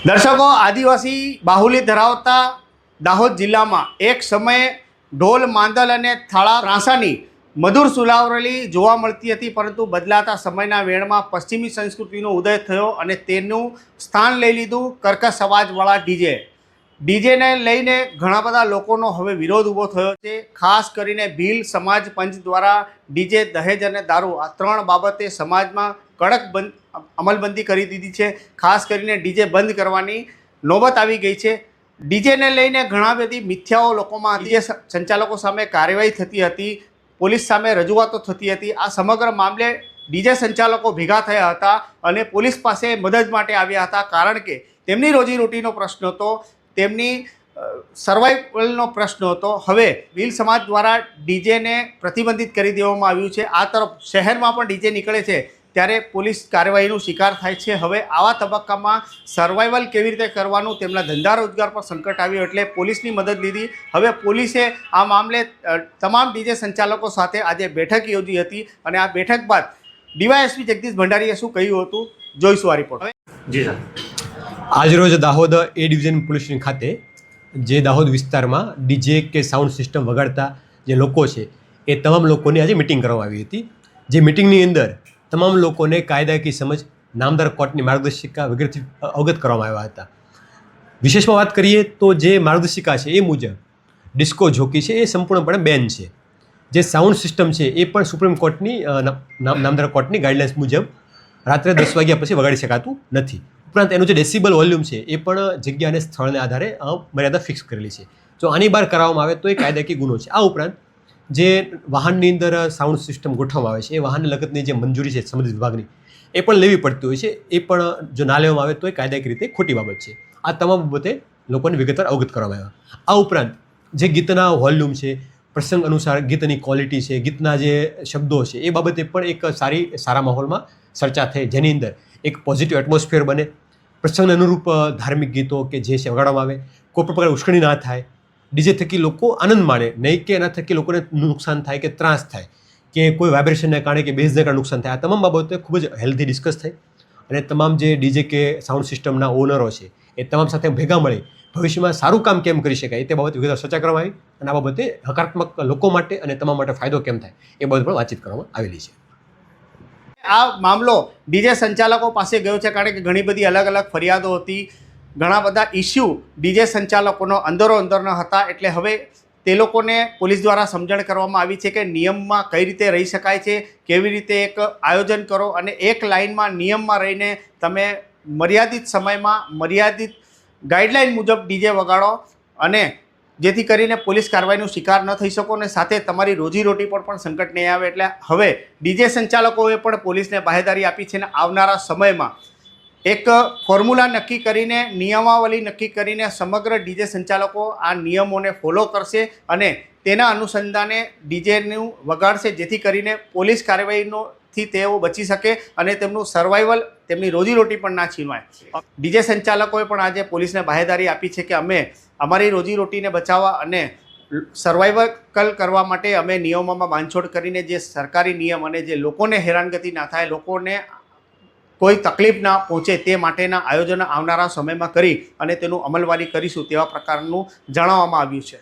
દર્શકો, આદિવાસી બાહુલ્ય ધરાવતા દાહોદ જિલ્લામાં એક સમયે ઢોલ માંદલ અને થાળા ત્રાંસાની મધુર સુલાવરલી જોવા મળતી હતી, પરંતુ બદલાતા સમયના વેણમાં પશ્ચિમી સંસ્કૃતિનો ઉદય થયો અને તેનું સ્થાન લઈ લીધું કર્કશ અવાજવાળા ડીજેને લઈને ઘણા બધા લોકોનો હવે વિરોધ ઊભો થયો છે। ખાસ કરીને ભીલ સમાજ પંચ દ્વારા ડીજે, દહેજ અને દારૂ આ ત્રણ બાબતે સમાજમાં કડક અમલબંધી કરી દીધી છે। ખાસ કરીને ડીજે બંધ કરવાની નોબત આવી ગઈ છે। ડીજેને લઈને ઘણા બધી મિથ્યાઓ લોકોમાં ડીજે સંચાલકો સામે કાર્યવાહી થતી હતી, પોલીસ સામે રજૂઆતો થતી હતી। આ સમગ્ર મામલે ડીજે સંચાલકો ભેગા થયા હતા અને પોલીસ પાસે મદદ માટે આવ્યા હતા, કારણ કે તેમની રોજીરોટીનો પ્રશ્ન હતો, તેમની સર્વાઈવલનો પ્રશ્ન હતો। હવે ભીલ સમાજ દ્વારા ડીજેને પ્રતિબંધિત કરી દેવામાં આવ્યું છે। આ તરફ શહેરમાં પણ ડીજે નીકળે છે ત્યારે પોલીસ કાર્યવાહીનો શિકાર થાય છે। હવે આવા તબક્કામાં સર્વાઈવલ કેવી રીતે કરવાનું, તેમના ધંધા રોજગાર પર સંકટ આવ્યું એટલે પોલીસની મદદ લીધી। હવે પોલીસે આ મામલે તમામ ડીજે સંચાલકો સાથે આજે બેઠક યોજી હતી અને આ બેઠક બાદ ડીવાયએસપી જગદીશ ભંડારીએ શું કહ્યું હતું જોઈશું આ રિપોર્ટ। જી સર, આજરોજ દાહોદ એ ડિવિઝન પોલીસ સ્ટેશન ખાતે જે દાહોદ વિસ્તારમાં ડીજે કે સાઉન્ડ સિસ્ટમ વગાડતા જે લોકો છે એ તમામ લોકોની આજે મિટિંગ કરવામાં આવી હતી। જે મિટિંગની અંદર તમામ લોકોને કાયદાકીય સમજ, નામદાર કોર્ટની માર્ગદર્શિકા વગેરેથી અવગત કરવામાં આવ્યા હતા। વિશેષમાં વાત કરીએ તો જે માર્ગદર્શિકા છે એ મુજબ ડિસ્કો જોકી છે એ સંપૂર્ણપણે બેન છે। જે સાઉન્ડ સિસ્ટમ છે એ પણ સુપ્રીમ કોર્ટની નામદાર કોર્ટની ગાઈડલાઇન્સ મુજબ રાત્રે 10 વાગ્યા પછી વગાડી શકાતું નથી। ઉપરાંત એનું જે ડેસિબલ વોલ્યુમ છે એ પણ જગ્યા અને સ્થળને આધારે મર્યાદા ફિક્સ કરેલી છે। જો આની બહાર કરાવવામાં આવે તો એ કાયદાકીય ગુનો છે। આ ઉપરાંત જે વાહનની અંદર સાઉન્ડ સિસ્ટમ ગોઠવવામાં આવે છે એ વાહન લગતની જે મંજૂરી છે સંબંધિત વિભાગની એ પણ લેવી પડતી હોય છે। એ પણ જો ના લેવામાં આવે તો એ કાયદાકીય રીતે ખોટી બાબત છે। આ તમામ બાબતે લોકોને વિગતવાર અવગત કરવામાં આવ્યા। આ ઉપરાંત જે ગીતના વોલ્યુમ છે, પ્રસંગ અનુસાર ગીતની ક્વોલિટી છે, ગીતના જે શબ્દો છે એ બાબતે પણ એક સારા માહોલમાં ચર્ચા થઈ, જેની અંદર એક પોઝિટિવ એટમોસ્ફિયર બને, પ્રસંગને અનુરૂપ ધાર્મિક ગીતો કે જે છે વગાડવામાં આવે, કોઈ પણ પ્રકારની ઉશ્કેરણી ના થાય, ડીજે થકી લોકો આનંદ માણે, નહીં કે એના થકી લોકોને નુકસાન થાય કે ત્રાસ થાય કે કોઈ વાઇબ્રેશનને કારણે કે બેઝને કારણે નુકસાન થાય। આ તમામ બાબતે ખૂબ જ હેલ્ધી ડિસ્કસ થઈ અને તમામ જે ડીજે કે સાઉન્ડ સિસ્ટમના ઓનરો છે એ તમામ સાથે ભેગા મળી ભવિષ્યમાં સારું કામ કેમ કરી શકાય તે બાબતે વિગતવાર ચર્ચા કરવામાં આવી અને આ બાબતે હકારાત્મક લોકો માટે અને તમામ માટે ફાયદો કેમ થાય એ બાબતે પણ વાતચીત કરવામાં આવેલી છે। આ મામલો ડીજે સંચાલકો પાસે ગયો છે, કારણ કે ઘણી બધી અલગ અલગ ફરિયાદો હતી, ઘણા બધા ઇસ્યુ ડીજે સંચાલકોનો અંદરો ન હતા, એટલે હવે તે લોકોને પોલીસ દ્વારા સમજણ કરવામાં આવી છે કે નિયમમાં કઈ રીતે રહી શકાય છે, કેવી રીતે એક આયોજન કરો અને એક લાઇનમાં નિયમમાં રહીને તમે મર્યાદિત સમયમાં મર્યાદિત ગાઈડલાઇન મુજબ ડીજે વગાડો અને જેથી કરીને પોલીસ કાર્યવાહીનો શિકાર ન થઈ શકો અને સાથે તમારી રોજીરોટી પર પણ સંકટ નહીં આવે। એટલે હવે ડીજે સંચાલકોએ પણ પોલીસને બાહેધરી આપી છે અને આવનારા સમયમાં એક ફોર્મ્યુલા નક્કી કરીને, નિયમાવલી નક્કી કરીને સમગ્ર ડીજે સંચાલકો આ નિયમોને ફોલો કરશે અને તેના અનુસંધાને ડીજેનું વગાડશે, જેથી કરીને પોલીસ કાર્યવાહીથી તેઓ બચી શકે અને તેમનું સર્વાઈવલ, તેમની રોજીરોટી પણ ના છીનવાય। ડીજે સંચાલકોએ પણ આજે પોલીસને બાહેધરી આપી છે કે અમે અમારી રોજીરોટીને બચાવવા અને સર્વાઈવલ કરવા માટે અમે નિયમોમાં બાંધછોડ કરીને જે સરકારી નિયમ અને જે લોકોને હેરાનગતિ ના થાય, લોકોને કોઈ તકલીફ ના પહોંચે તે માટેના આયોજન આવનારા સમયમાં કરી અને તેનું અમલવારી કરીશું તેવા પ્રકારનું જણાવવામાં આવ્યું છે।